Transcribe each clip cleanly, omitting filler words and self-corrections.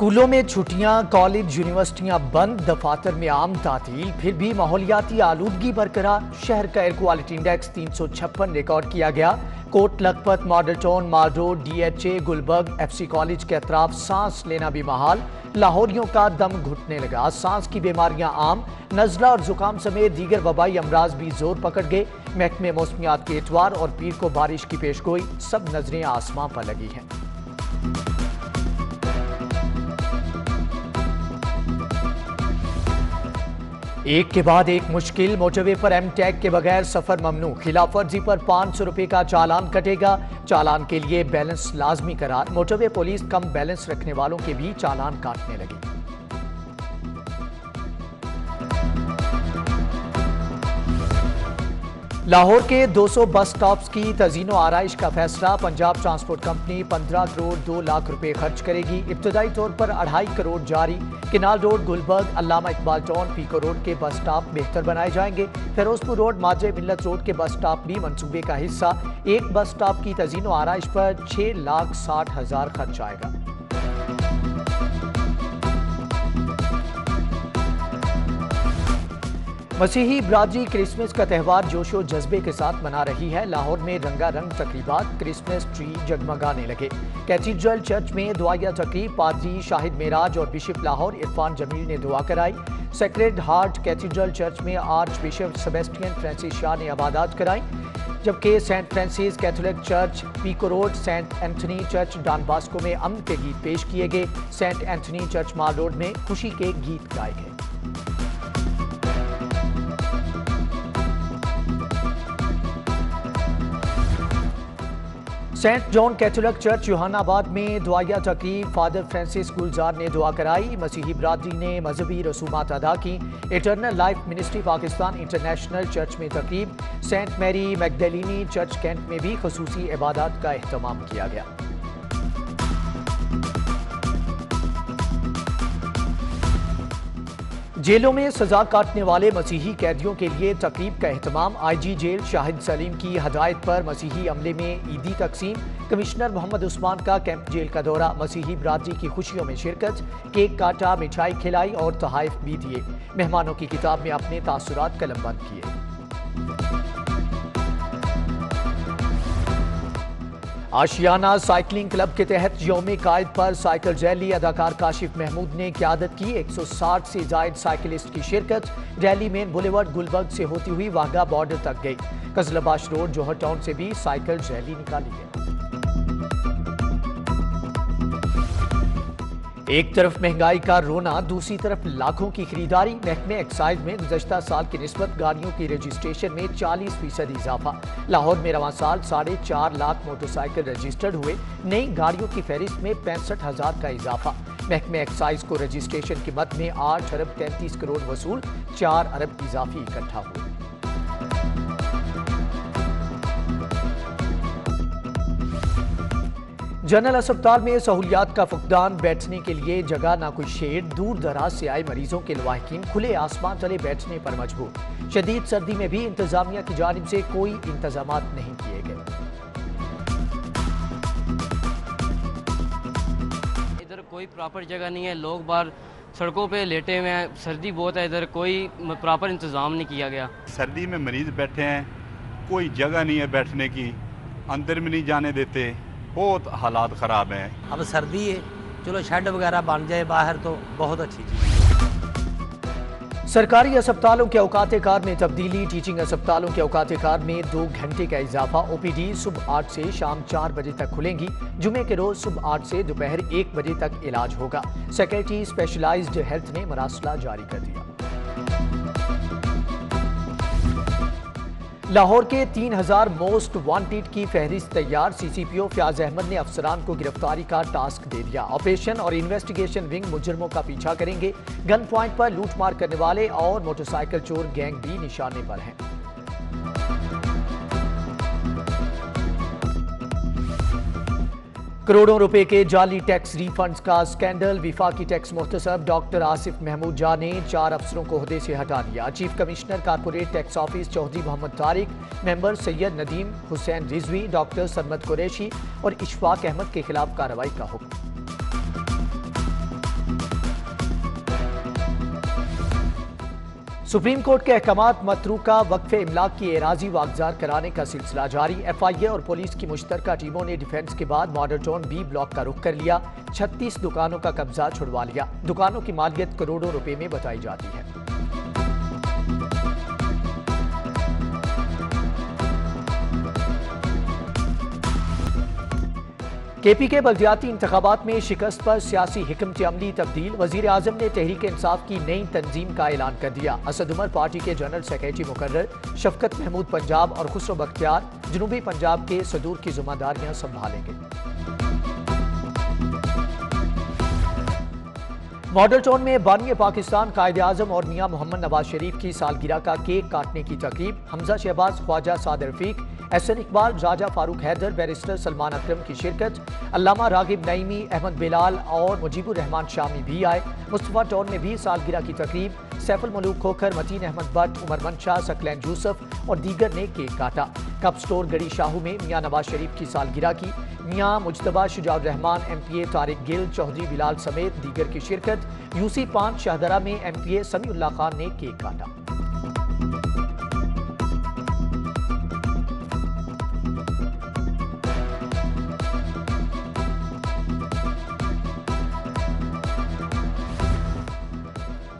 स्कूलों में छुट्टियां, कॉलेज, यूनिवर्सिटियां बंद, दफातर में आम तातील, फिर भी माहौलियाती आलूदगी बरकरार। शहर का एयर क्वालिटी इंडेक्स 356 रिकॉर्ड किया गया। Kot Lakhpat, model town, mall road, DHA, Gulberg, FC college के अतराफ सांस लेना भी महाल। लाहौरियों का दम घुटने लगा। सांस की बीमारियां आम, नजला और जुकाम समेत दीगर वबाई अमराज भी जोर पकड़ गए। महकमे मौसमियात के इतवार और पीर को बारिश की पेशगोई, सब नजरें आसमां पर लगी हैं। एक के बाद एक मुश्किल। मोटरवे पर M-टैग के बगैर सफर ममनू। खिलाफ वर्जी पर 500 रुपए का चालान कटेगा। चालान के लिए बैलेंस लाजमी करार। मोटरवे पुलिस कम बैलेंस रखने वालों के भी चालान काटने लगी। लाहौर के 200 बस स्टॉप्स की तज़ीनो आराइश का फैसला। पंजाब ट्रांसपोर्ट कंपनी 15 करोड़ 2 लाख रुपए खर्च करेगी। इब्तदाई तौर पर 2.5 करोड़ जारी। किनाल रोड, गुलबर्ग, अल्लामा इकबाल टाउन, पीको रोड के बस स्टॉप बेहतर बनाए जाएंगे। फिरोजपुर रोड, माजरे मिल्लत रोड के बस स्टॉप भी मंसूबे का हिस्सा। एक बस स्टॉप की तज़ीनो आराइश पर 6,60,000 खर्च आएगा। मसीही बरादरी क्रिसमस का त्यौहार जोशो जज्बे के साथ मना रही है। लाहौर में रंगारंग तकरीबात, क्रिसमस ट्री जगमगाने लगे। कैथीड्रल चर्च में दुआया तकरीब, पादरी शाहिद मेराज और बिशप लाहौर इरफान जमील ने दुआ कराई। सेक्रेड हार्ट कैथीड्रल चर्च में archbishop Sebastian Francis Shah ने इबादत कराई, जबकि Saint Francis Catholic church, Pico road, Saint Anthony church, Don Bosco में अमन के गीत पेश किए गए। Saint Anthony church mall road में खुशी के गीत गाए गए। Saint John Catholic church Youhanabad में दुआया तकरीब, फादर फ्रांसिस गुलजार ने दुआ कराई। मसीही बरादरी ने मजहबी रसूमात अदा की। Eternal life ministry Pakistan international church में तकरीब। सेंट मैरी मैगदलीनी चर्च कैंट में भी खुसूसी इबादत का एहतमाम किया गया। जेलों में सजा काटने वाले मसीही कैदियों के लिए तकरीब का एहतमाम। IG जेल शाहिद सलीम की हदायत पर मसीही अमले में ईदी तकसीम। कमिश्नर मोहम्मद उस्मान का कैंप जेल का दौरा। मसीही बरादरी की खुशियों में शिरकत, केक काटा, मिठाई खिलाई और तोहफे भी दिए। मेहमानों की किताब में अपने तासुरात कलमबंद किए। आशियाना साइकिलिंग क्लब के तहत यौम कायद पर साइकिल रैली। अदाकार काशिफ महमूद ने क़यादत की। 160 से जायद साइकिलिस्ट की शिरकत। रैली मेन बुलेवर्ड गुलबर्ग से होती हुई वाघा बॉर्डर तक गई। कजलबाश रोड, जौहर टाउन से भी साइकिल रैली निकाली गई। एक तरफ महंगाई का रोना, दूसरी तरफ लाखों की खरीदारी। महकमे एक्साइज में गुज़श्ता साल की निस्बत गाड़ियों की रजिस्ट्रेशन में 40% इजाफा। लाहौर में रवां साल 4.5 लाख मोटरसाइकिल रजिस्टर्ड हुए। नई गाड़ियों की फहरिस्त में 65,000 का इजाफा। महकमे एक्साइज को रजिस्ट्रेशन की मद में 8 अरब 33 करोड़ वसूल, 4 अरब इजाफी इकट्ठा हुए। जनरल अस्पताल में सहूलियात का फुकदान, बैठने के लिए जगह ना कोई शेड। दूर दराज से आए मरीजों के लवाहिकीन खुले आसमान तले बैठने पर मजबूर। शदीद सर्दी में भी इंतजामिया की जानिब से कोई इंतजामात नहीं किए गए। इधर कोई प्रॉपर जगह नहीं है, लोग बाहर सड़कों पे लेटे हुए हैं। सर्दी बहुत है, इधर कोई प्रॉपर इंतजाम नहीं किया गया। सर्दी में मरीज बैठे हैं, कोई जगह नहीं है बैठने की, अंदर में नहीं जाने देते, बहुत हालात ख़राब हैं। अब सर्दी है, चलो शेड वगैरह बन जाए बाहर तो बहुत अच्छी चीज़। सरकारी अस्पतालों के औकात कार में तब्दीली। टीचिंग अस्पतालों के औकात कार में 2 घंटे का इजाफा। OPD सुबह 8 से शाम 4 बजे तक खुलेंगी। जुमे के रोज सुबह 8 से दोपहर 1 बजे तक इलाज होगा। सेक्रेटरी स्पेशलाइज्ड हेल्थ ने मरासला जारी कर दिया। लाहौर के 3000 मोस्ट वांटेड की फहरिस्त तैयार। CCPO फयाज अहमद ने अफसरान को गिरफ्तारी का टास्क दे दिया। ऑपरेशन और इन्वेस्टिगेशन विंग मुजरमों का पीछा करेंगे। गन पॉइंट पर लूटमार करने वाले और मोटरसाइकिल चोर गैंग भी निशाने पर हैं। करोड़ों रुपए के जाली टैक्स रिफंड्स का स्कैंडल। विफाकी टैक्स मुहतसब डॉक्टर आसिफ महमूद जा ने 4 अफसरों को ओहदे से हटा दिया। Chief commissioner corporate tax office Chaudhry Mohammad Tariq, member Syed Nadeem Hussain Rizvi, doctor Sarmad Qureshi और इशफाक अहमद के खिलाफ कार्रवाई का हुक्म। सुप्रीम कोर्ट के अहकामात मतरूका वक्फे इमलाक की एराजी वागजार कराने का सिलसिला जारी। FIA और पुलिस की मुश्तरका टीमों ने डिफेंस के बाद मॉडल टाउन B ब्लॉक का रुख कर लिया। 36 दुकानों का कब्जा छुड़वा लिया। दुकानों की मालियत करोड़ों रुपए में बताई जाती है। KP के बल्दियाती इंतखाबात में शिकस्त पर सियासी हिकमत अमली तब्दील। वजीर आजम ने तहरीक इंसाफ की नई तंजीम का ऐलान कर दिया। असद उमर पार्टी के जनरल सेक्रेटरी मुकर्रर, शफकत महमूद पंजाब और खुसरो बख्तियार जनूबी पंजाब के सदूर की जिम्मेदारियां संभालेंगे। मॉडल टाउन में बानी पाकिस्तान कायद आजम और मियां मोहम्मद नवाज शरीफ की सालगिरह का केक काटने की तकरीब। हमजा शहबाज, ख्वाजा साद रफीक, SN इकबाल, राजा फारूक हैदर, बैरिस्टर सलमान अकरम की शिरकत। अल्लामा रागिब नईमी, अहमद बिलाल और मुजीबुर रहमान शामी भी आए। मुस्तफा टाउन में भी सालगिरह की तकरीब। सैफुल मलूक खोखर, मतीन अहमद भट्ट, उमर मंशा, सकलैन यूसुफ और दीगर ने केक काटा। कप स्टोर गड़ी शाहू में मियां नवाज शरीफ की सालगिरह की। मियां मुजतबा शुजाउर रहमान, MPA तारिक गिल, चौधरी बिलाल समेत दीगर की शिरकत। UC 5 शाहदरा में MPA समीउल्लाह खान ने केक काटा।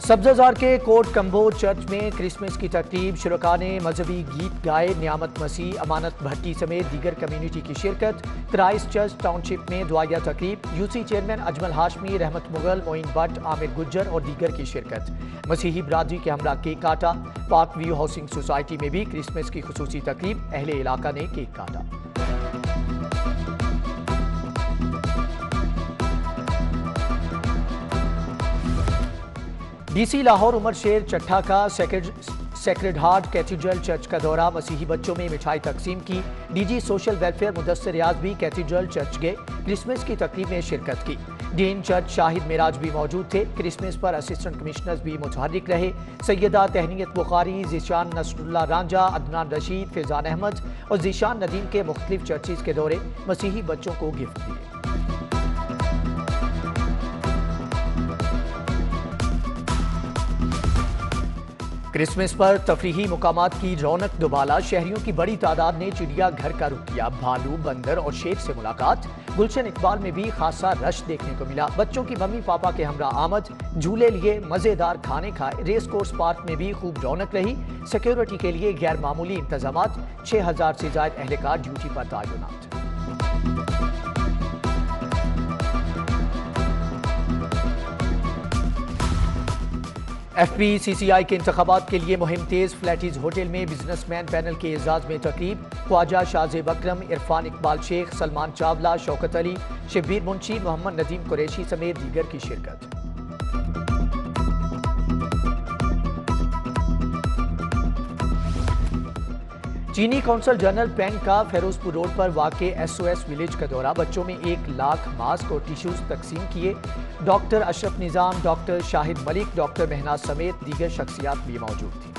सब्जाजार के कोट कंबोज चर्च में क्रिसमस की तकरीब। शुरका ने मजहबी गीत गाए। नियामत मसीह, अमानत भट्टी समेत दीगर कम्युनिटी की शिरकत। क्राइस्ट चर्च टाउनशिप में दुआया तकरीब। UC चेयरमैन अजमल हाशमी, रहमत मुगल, मोइन भट्ट, आमिर गुज्जर और दीगर की शिरकत। मसीही बरादरी के हमरा केक काटा। पार्क व्यू हाउसिंग सोसाइटी में भी क्रिसमस की खुसूसी तकरीब। अहले इलाका ने केक काटा। DC लाहौर उमर शेर चट्ठा का सेक्रेड हार्ट कैथीड्रल चर्च का दौरा। मसीही बच्चों में मिठाई तकसीम की। DG सोशल वेलफेयर मुदस्सिर रियाज भी कैथीड्रल चर्च गए। क्रिसमस की तकरीब में शिरकत की। डीन चर्च शाहिद मेराज भी मौजूद थे। क्रिसमस पर असिस्टेंट कमिश्नर्स भी मुतहर्रिक रहे। सैयदा तहनीत बुखारी, जीशान नसरुल्लाह रांझा, अदनान रशीद, फैजान अहमद और जीशान नदीम के मुख्तलिफ चर्चिज के दौरे मसीही बच्चों को गिफ्ट दिए। क्रिसमस पर तफरीही मुकामात की रौनक दुबाला। शहरियों की बड़ी तादाद ने चिड़िया घर का रुख किया। भालू, बंदर और शेर से मुलाकात। गुलशन इकबाल में भी खासा रश देखने को मिला। बच्चों की मम्मी पापा के हमरा आमद, झूले लिए, मजेदार खाने खाए। रेस कोर्स पार्क में भी खूब रौनक रही। सिक्योरिटी के लिए गैर मामूली इंतजाम। 6000 से ज्यादा एहलकार ड्यूटी पर तैनात। FPCCI के इंतखाबात के लिए मुहिम तेज। फ्लैटीज होटल में बिजनेसमैन पैनल के एजाज में तकरीब। ख्वाजा शाहजेब अकरम, इरफान इकबाल शेख, सलमान चावला, शौकत अली, शब्बीर मुंशी, मोहम्मद नदीम कुरैशी समेत दीगर की शिरकत। चीनी कौंसल जनरल पेंग का फेरोजपुर रोड पर वाक़े SOS विलेज का दौरा। बच्चों में 1 लाख मास्क और टिश्यूज तकसीम किए। डॉक्टर अशरफ निज़ाम, डॉक्टर शाहिद मलिक, डॉक्टर महनाज समेत दीगर शख्सियात भी मौजूद थी।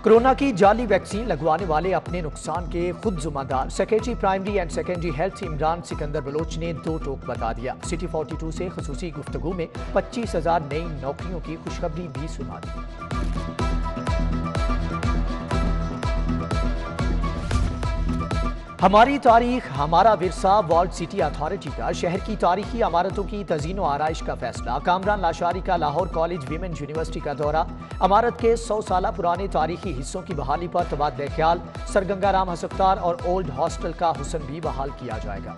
कोरोना की जाली वैक्सीन लगवाने वाले अपने नुकसान के खुद जिम्मेदार। Secretary primary and secondary health Imran Sikandar Baloch ने 2 टोक बता दिया। सिटी 42 से खुसूसी गुफ्तगू में 25,000 नई नौकरियों की खुशखबरी भी सुना दी। हमारी तारीख हमारा विरसा। वर्ल्ड सिटी अथॉरिटी का शहर की तारीखी इमारतों की तज़ीन व आराइश का फैसला। कामरान लाशारी का लाहौर कॉलेज वीमेन यूनिवर्सिटी का दौरा। इमारत के 100 साल पुराने तारीखी हिस्सों की बहाली पर तबादला ख्याल। सर गंगाराम हस्पताल और ओल्ड हॉस्टल का हुसन भी बहाल किया जाएगा।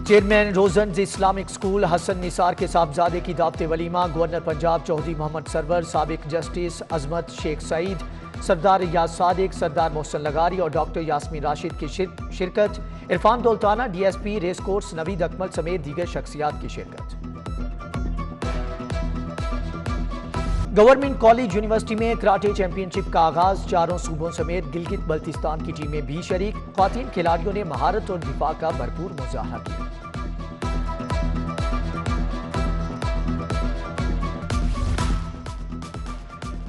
चेयरमैन रोजन्स इस्लामिक स्कूल हसन निसार के साहबजादे की दावते वलीमा। गवर्नर पंजाब चौधरी मोहम्मद सरवर, साबिक जस्टिस अजमत शेख सईद, सरदार रियाज सादिक, सरदार मोहसन लगारी और डॉक्टर यास्मीन राशिद की शिरकत। Irfan Daultana, DSP race course Naveed Akmal समेत दीगर शख्सियात की शिरकत। गवर्नमेंट कॉलेज यूनिवर्सिटी में कराटे चैंपियनशिप का आगाज। 4 सूबों समेत गिलगित बल्तिस्तान की टीमें भी शरीक। ख्वातीन खिलाड़ियों ने महारत और दिफा का भरपूर मुजाहरा किया।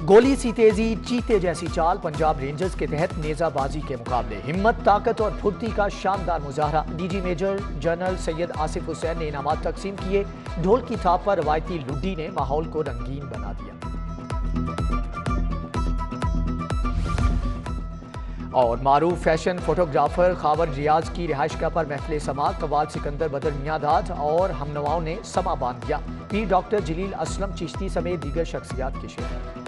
गोली सी तेजी चीते जैसी चाल, पंजाब रेंजर्स के तहत नेजाबाजी के मुकाबले, हिम्मत ताकत और फुर्ती का शानदार मुजाहरा। DG major general Syed Asif Hussain ने इनामात तकसीम किए। ढोल की थाप पर रवायती लुड्डी ने माहौल को रंगीन बना दिया। और मारूफ फैशन फोटोग्राफर खावर रियाज की रिहाइशगाह पर महफिल समा, कवाल सिकंदर बदर मियादाद और हमनवाओं ने समा बांध दिया। पीर डॉक्टर जलील असलम चिश्ती समेत दीगर शख्सियात के शेर।